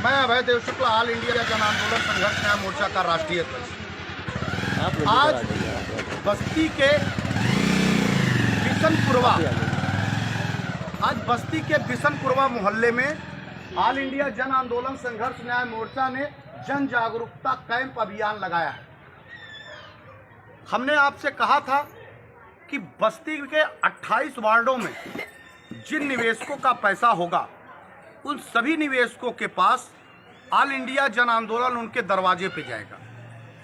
मैं अभय देव Shukla, all India जन आंदोलन संघर्ष न्याय मोर्चा का राष्ट्रीय अध्यक्ष। आज बस्ती के बिशनपुरवा मोहल्ले में ऑल इंडिया जन आंदोलन संघर्ष न्याय मोर्चा ने जन जागरूकता कैंप अभियान लगाया है। हमने आपसे कहा था कि बस्ती के 28 वार्डों में जिन निवेशकों का पैसा होगा उन सभी निवेशकों के पास ऑल इंडिया जन आंदोलन उनके दरवाजे पे जाएगा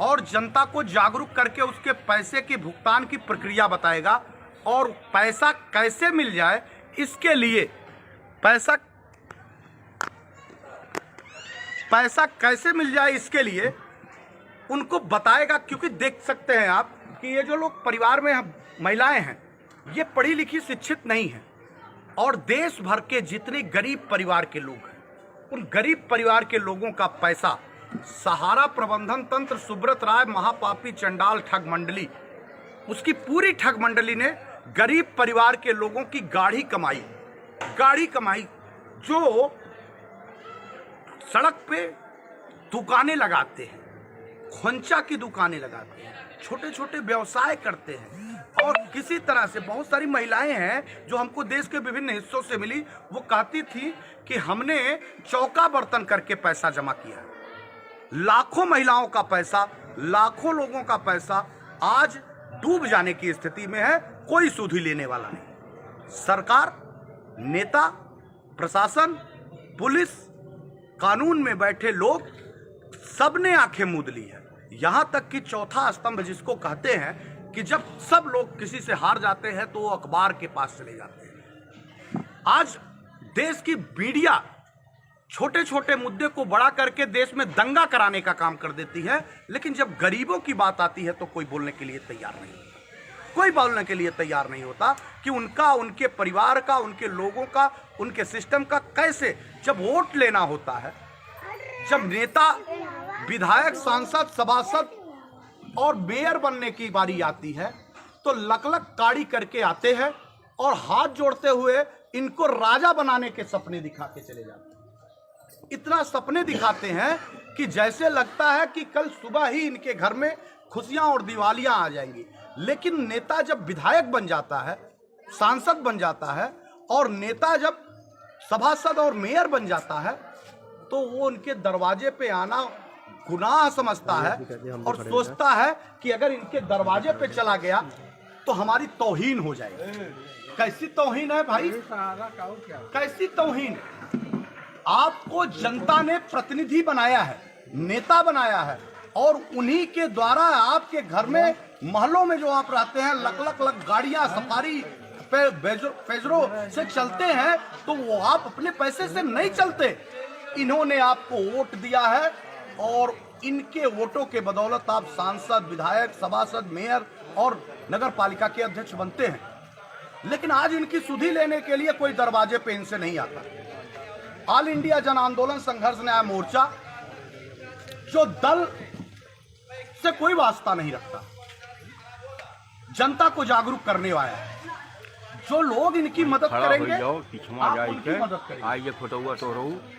और जनता को जागरूक करके उसके पैसे के भुगतान की प्रक्रिया बताएगा और पैसा कैसे मिल जाए इसके लिए पैसा कैसे मिल जाए इसके लिए उनको बताएगा। क्योंकि देख सकते हैं आप कि ये जो लोग परिवार में महिलाएं हैं ये पढ़ी लिखी शिक्षित नहीं हैं और देश भर के जितने गरीब परिवार के लोग हैं उन गरीब परिवार के लोगों का पैसा सहारा प्रबंधन तंत्र, सुब्रत राय, महापापी, चंडाल ठग मंडली, उसकी पूरी ठग मंडली ने गरीब परिवार के लोगों की गाढ़ी कमाई जो सड़क पे दुकानें लगाते हैं, खोंचा की दुकानें लगाते हैं, छोटे छोटे व्यवसाय करते हैं और किसी तरह से बहुत सारी महिलाएं हैं जो हमको देश के विभिन्न हिस्सों से मिली। वो कहती थी कि हमने चौका बर्तन करके पैसा जमा किया। लाखों महिलाओं का पैसा, लाखों लोगों का पैसा आज डूब जाने की स्थिति में है। कोई सुधि लेने वाला नहीं। सरकार, नेता, प्रशासन, पुलिस, कानून में बैठे लोग सबने आंखें मूंद ली है। यहां तक कि चौथा स्तंभ जिसको कहते हैं कि जब सब लोग किसी से हार जाते हैं तो वो अखबार के पास चले जाते हैं। आज देश की मीडिया छोटे छोटे मुद्दे को बड़ा करके देश में दंगा कराने का काम कर देती है, लेकिन जब गरीबों की बात आती है तो कोई बोलने के लिए तैयार नहीं होता। कोई बोलने के लिए तैयार नहीं होता कि उनका, उनके परिवार का, उनके लोगों का, उनके सिस्टम का कैसे, जब वोट लेना होता है, जब नेता, विधायक, सांसद, सभासद और मेयर बनने की बारी आती है तो लक काड़ी करके आते हैं और हाथ जोड़ते हुए इनको राजा बनाने के सपने दिखा के चले जाते हैं। इतना सपने दिखाते हैं कि जैसे लगता है कि कल सुबह ही इनके घर में खुशियां और दिवालियां आ जाएंगी। लेकिन नेता जब विधायक बन जाता है, सांसद बन जाता है और नेता जब सभासद और मेयर बन जाता है तो वो उनके दरवाजे पे आना गुनाह समझता है और सोचता है कि अगर इनके दरवाजे पे चला गया तो हमारी तौहीन हो जाएगी। कैसी तौहीन है भाई, कैसी तौहीन? आपको जनता ने प्रतिनिधि बनाया है, नेता बनाया है और उन्हीं के द्वारा आपके घर में, महलों में जो आप रहते हैं, लक गाड़ियां सफारी पे पेजरो से चलते हैं तो वो आप अपने पैसे से नहीं चलते। इन्होंने आपको वोट दिया है और इनके वोटों के बदौलत आप सांसद, विधायक, सभासद, मेयर और नगर पालिका के अध्यक्ष बनते हैं। लेकिन आज इनकी सुधि लेने के लिए कोई दरवाजे पे इनसे नहीं आता। ऑल इंडिया जन आंदोलन संघर्ष न्याय मोर्चा जो दल से कोई वास्ता नहीं रखता, जनता को जागरूक करने वाला है। जो लोग इनकी मदद करेंगे आप उनकी मदद करेंगे।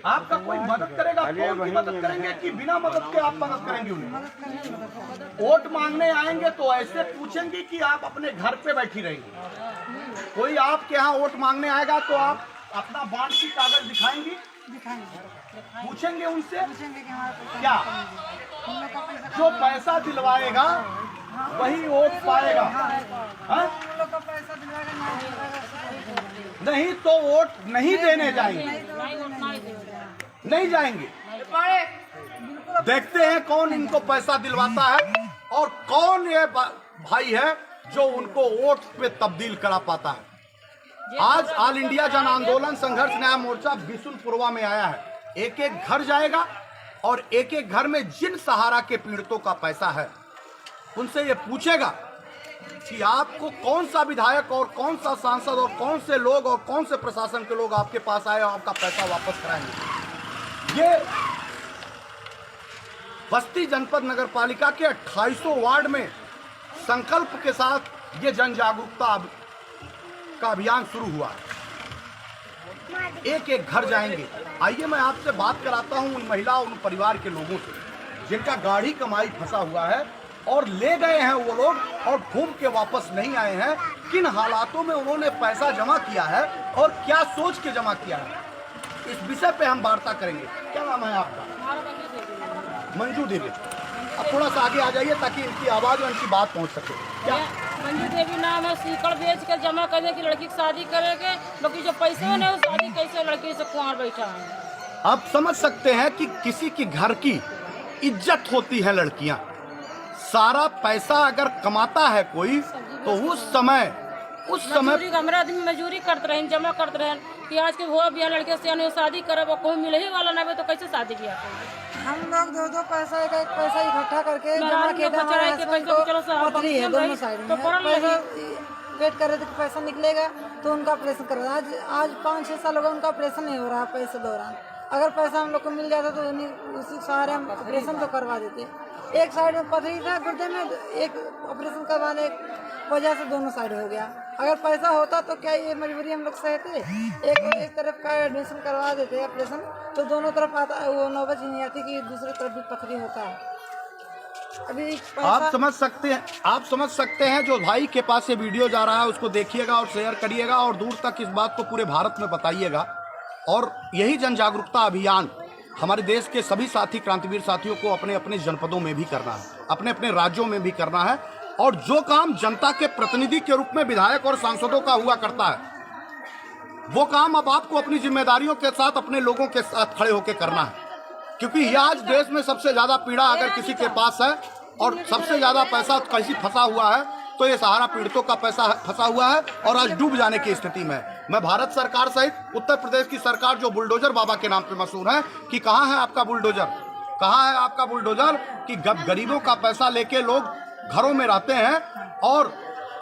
आपका कोई मदद करेगा तो उनकी मदद करेंगे कि बिना मदद के आप मदद करेंगे उन्हें? वोट मांगने आएंगे तो ऐसे पूछेंगे कि आप अपने घर पे बैठी रहेंगी। कोई आपके यहाँ वोट मांगने आएगा तो आप अपना बॉन्ड की कागज दिखाएंगी, पूछेंगे उनसे क्या? जो पैसा दिलवाएगा वही वोट पाएगा। नहीं तो वोट नहीं देने जाएंगे, नहीं जाएंगे। देखते हैं कौन इनको पैसा दिलवाता है और कौन ये भाई है जो उनको वोट पे तब्दील करा पाता है। आज ऑल इंडिया जन आंदोलन संघर्ष न्याय मोर्चा बिशनपुरवा में आया है। एक एक घर जाएगा और एक एक घर में जिन सहारा के पीड़ितों का पैसा है उनसे ये पूछेगा कि आपको कौन सा विधायक और कौन सा सांसद और कौन से लोग और कौन से प्रशासन के लोग आपके पास आए और आपका पैसा वापस कराएंगे। ये बस्ती जनपद नगर पालिका के 2800 वार्ड में संकल्प के साथ ये जन जागरूकता का अभियान शुरू हुआ है। एक एक घर जाएंगे। आइए मैं आपसे बात कराता हूँ उन महिला उन परिवार के लोगों से जिनका गाढ़ी कमाई फंसा हुआ है और ले गए हैं वो लोग और घूम के वापस नहीं आए हैं। किन हालातों में उन्होंने पैसा जमा किया है और क्या सोच के जमा किया है, इस विषय पे हम वार्ता करेंगे। क्या नाम है आपका? मंजू देवी। अब थोड़ा सा आगे आ जाइए ताकि इनकी आवाज़ और इनकी बात पहुंच सके। क्या मंजू देवी नाम है। सीकड़ बेच के जमा करने की लड़की की शादी करेंगे, बाकी जो पैसे नहीं शादी कैसे लड़की से कुंवर बैठा है। आप समझ सकते हैं कि किसी के घर की इज्जत होती है लड़कियां। सारा पैसा अगर कमाता है कोई तो उस समय हमारे आदमी मजदूरी करते रहे, जमा करते रहे कि आज के भुआ बिया लड़के से शादी करे कोई मिले ही वाला ना तो कैसे शादी किया। हम लोग दो पैसा एक पैसा इकट्ठा करके जमा किया पथरी है दोनों साइड में पैसा वेट कर रहे थे कि पैसा निकलेगा तो उनका ऑपरेशन कर रहा है। आज 5-6 साल होगा उनका ऑपरेशन नहीं हो रहा पैसे दौरान। अगर पैसा हम लोग को मिल जाता तो उसी सहारे हम ऑपरेशन तो करवा देते। एक साइड में पथरी था गुर्दे में, एक ऑपरेशन करवाने वजह से दोनों साइड हो गया। अगर पैसा होता तो क्या ये मजबूरी हम लोग सहते? एक तरफ का एडमिशन करवा देते ऑपरेशन तो दोनों तरफ आता, वो नौबत ही नहीं आती कि दूसरी तरफ भी पथरी होता है। अभी आप समझ सकते हैं जो भाई के पास ये वीडियो जा रहा है उसको देखिएगा और शेयर करिएगा और दूर तक इस बात को पूरे भारत में बताइएगा। और यही जन जागरूकता अभियान हमारे देश के सभी साथी क्रांतिवीर साथियों को अपने अपने जनपदों में भी करना है, अपने अपने राज्यों में भी करना है। और जो काम जनता के प्रतिनिधि के रूप में विधायक और सांसदों का हुआ करता है वो काम अब आपको अपनी जिम्मेदारियों के साथ अपने लोगों के साथ खड़े होकर करना है। क्योंकि ये आज देश में सबसे ज्यादा पीड़ा अगर किसी के पास है और सबसे ज्यादा पैसा कहीं फंसा हुआ है तो ये सहारा पीड़ितों का पैसा फंसा हुआ है और आज डूब जाने की स्थिति में है। मैं भारत सरकार सहित उत्तर प्रदेश की सरकार जो बुलडोजर बाबा के नाम पे मशहूर है कि कहाँ है आपका बुलडोजर, कहाँ है आपका बुलडोजर कि गरीबों का पैसा लेके लोग घरों में रहते हैं और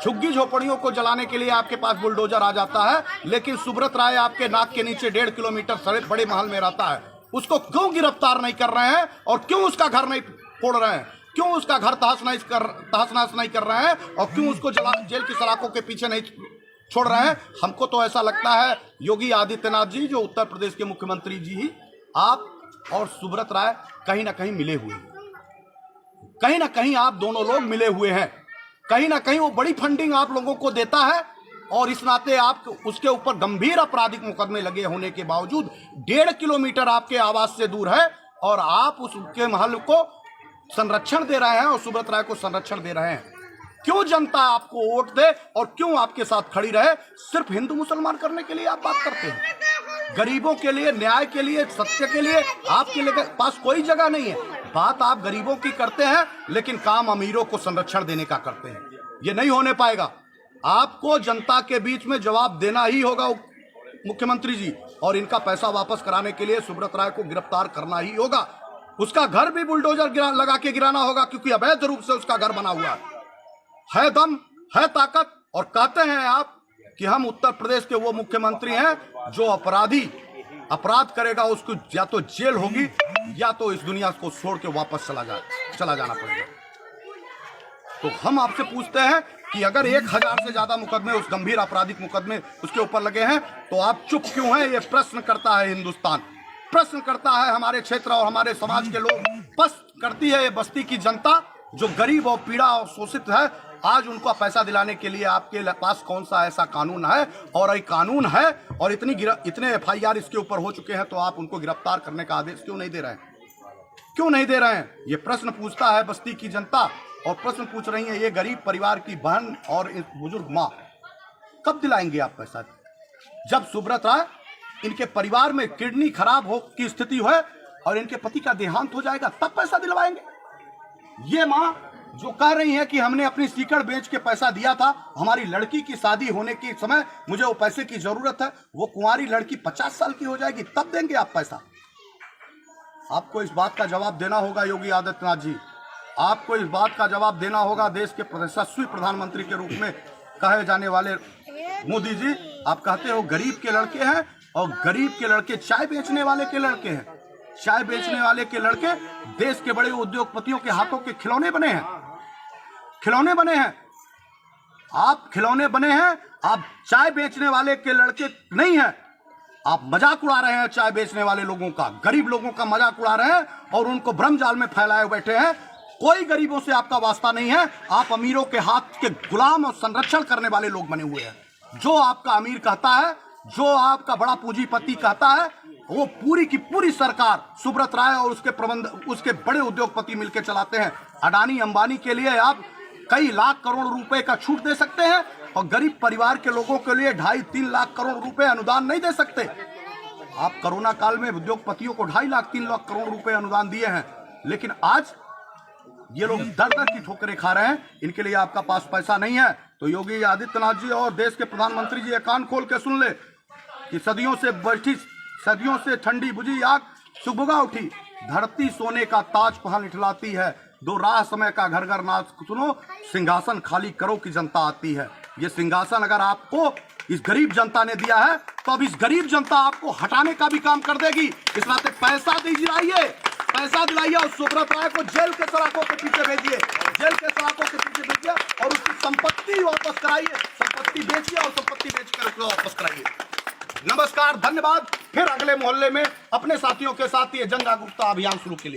झुग्गी झोपड़ियों को जलाने के लिए आपके पास बुलडोजर आ जाता है। लेकिन सुब्रत राय आपके नाक के नीचे 1.5 किलोमीटर सड़क बड़े महल में रहता है, उसको क्यों गिरफ्तार नहीं कर रहे हैं और क्यों उसका घर नहीं फोड़ रहे हैं, क्यों उसका घर तहस नहस नहीं कर रहे हैं और क्यों उसको जेल की सलाखों के पीछे नहीं छोड़ रहे हैं। हमको तो ऐसा लगता है योगी आदित्यनाथ जी जो उत्तर प्रदेश के मुख्यमंत्री जी ही आप और सुब्रत राय कहीं ना कहीं मिले हुए हैं, कहीं ना कहीं आप दोनों लोग मिले हुए हैं, कहीं ना कहीं वो बड़ी फंडिंग आप लोगों को देता है और इस नाते आप उसके ऊपर गंभीर आपराधिक मुकदमे लगे होने के बावजूद 1.5 किलोमीटर आपके आवास से दूर है और आप उसके महल को संरक्षण दे रहे हैं और सुब्रत राय को संरक्षण दे रहे हैं। क्यों जनता आपको वोट दे और क्यों आपके साथ खड़ी रहे? सिर्फ हिंदू मुसलमान करने के लिए आप बात करते हैं। गरीबों के लिए, न्याय के लिए, सत्य के लिए आपके लिए पास कोई जगह नहीं है। बात आप गरीबों की करते हैं लेकिन काम अमीरों को संरक्षण देने का करते हैं। ये नहीं होने पाएगा। आपको जनता के बीच में जवाब देना ही होगा मुख्यमंत्री जी और इनका पैसा वापस कराने के लिए सुब्रत राय को गिरफ्तार करना ही होगा। उसका घर भी बुलडोजर लगा के गिराना होगा क्योंकि अवैध रूप से उसका घर बना हुआ है। दम है ताकत और कहते हैं आप कि हम उत्तर प्रदेश के वो मुख्यमंत्री हैं जो अपराध करेगा उसको या तो जेल होगी या तो इस दुनिया को छोड़ के वापस चला जाना पड़ेगा। तो हम आपसे पूछते हैं कि अगर 1000 से ज्यादा मुकदमे उस गंभीर आपराधिक मुकदमे उसके ऊपर लगे हैं तो आप चुप क्यों हैं? ये प्रश्न करता है हिंदुस्तान, प्रश्न करता है हमारे क्षेत्र और हमारे समाज के लोग, प्रश्न करती है ये बस्ती की जनता जो गरीब और पीड़ा और शोषित है। आज उनको पैसा दिलाने के लिए आपके पास कौन सा ऐसा कानून है? और ये कानून है और इतने FIR इसके ऊपर हो चुके हैं तो आप उनको गिरफ्तार करने का आदेश क्यों नहीं दे रहे हैं? क्यों नहीं दे रहे हैं? ये प्रश्न पूछता है बस्ती की जनता और प्रश्न पूछ रही है ये गरीब परिवार की बहन और बुजुर्ग माँ। कब दिलाएंगे आप पैसा? जब सुब्रत राय इनके परिवार में किडनी खराब हो की स्थिति है और इनके पति का देहांत हो जाएगा तब पैसा दिलवाएंगे। ये माँ जो कह रही है कि हमने अपनी सीकड़ बेच के पैसा दिया था, हमारी लड़की की शादी होने के समय मुझे वो पैसे की जरूरत है, वो कुंवारी लड़की 50 साल की हो जाएगी तब देंगे आप पैसा। आपको इस बात का जवाब देना होगा योगी आदित्यनाथ जी, आपको इस बात का जवाब देना होगा देश के यशस्वी प्रधानमंत्री के रूप में कहे जाने वाले मोदी जी। आप कहते हो गरीब के लड़के हैं और गरीब के लड़के चाय बेचने वाले के लड़के हैं। चाय बेचने वाले के लड़के देश के बड़े उद्योगपतियों के हाथों के खिलौने बने हैं, खिलौने बने हैं। आप खिलौने बने हैं, आप चाय बेचने वाले के लड़के नहीं हैं। आप मजाक उड़ा रहे हैं चाय बेचने वाले लोगों का, गरीब लोगों का मजाक उड़ा रहे हैं और उनको भ्रम जाल में फैलाए बैठे हैं। कोई गरीबों से आपका वास्ता नहीं है। आप अमीरों के हाथ के गुलाम और संरक्षण करने वाले लोग बने हुए हैं। जो आपका अमीर कहता है, जो आपका बड़ा पूंजीपति कहता है, वो पूरी की पूरी सरकार सुब्रत राय और उसके बड़े उद्योगपति मिलकर चलाते हैं। अडानी अंबानी के लिए आप कई लाख करोड़ रुपए का छूट दे सकते हैं और गरीब परिवार के लोगों के लिए 2.5-3 लाख करोड़ रुपए अनुदान नहीं दे सकते। आप कोरोना काल में उद्योगपतियों को 2.5 लाख 3 लाख करोड़ रुपए अनुदान दिए हैं, लेकिन आज ये लोग दर दर की ठोकरें खा रहे हैं। इनके लिए आपका पास पैसा नहीं है तो योगी आदित्यनाथ जी और देश के प्रधानमंत्री जी कान खोल के सुन ले कि सदियों से बैठी, सदियों से ठंडी बुझी आग सुबुगा उठी, धरती सोने का ताज पहन इठलाती है, दो राह समय का घर घर नाच सुनो, सिंहासन खाली करो की जनता आती है। ये सिंहासन अगर आपको इस गरीब जनता ने दिया है तो अब इस गरीब जनता आपको हटाने का भी काम कर देगी। इस नाते पैसा दिलाइए, पैसा दिलाइए और सुब्रत राय को जेल के सलाखों के पीछे भेजिए, जेल के सलाखों के पीछे भेजिए और उसकी संपत्ति वापस कराइए, संपत्ति बेचिए और संपत्ति बेचकर उसको वापस कराइए। नमस्कार, धन्यवाद। फिर अगले मोहल्ले में अपने साथियों के साथ ये जन जागरूकता अभियान शुरू के लिए।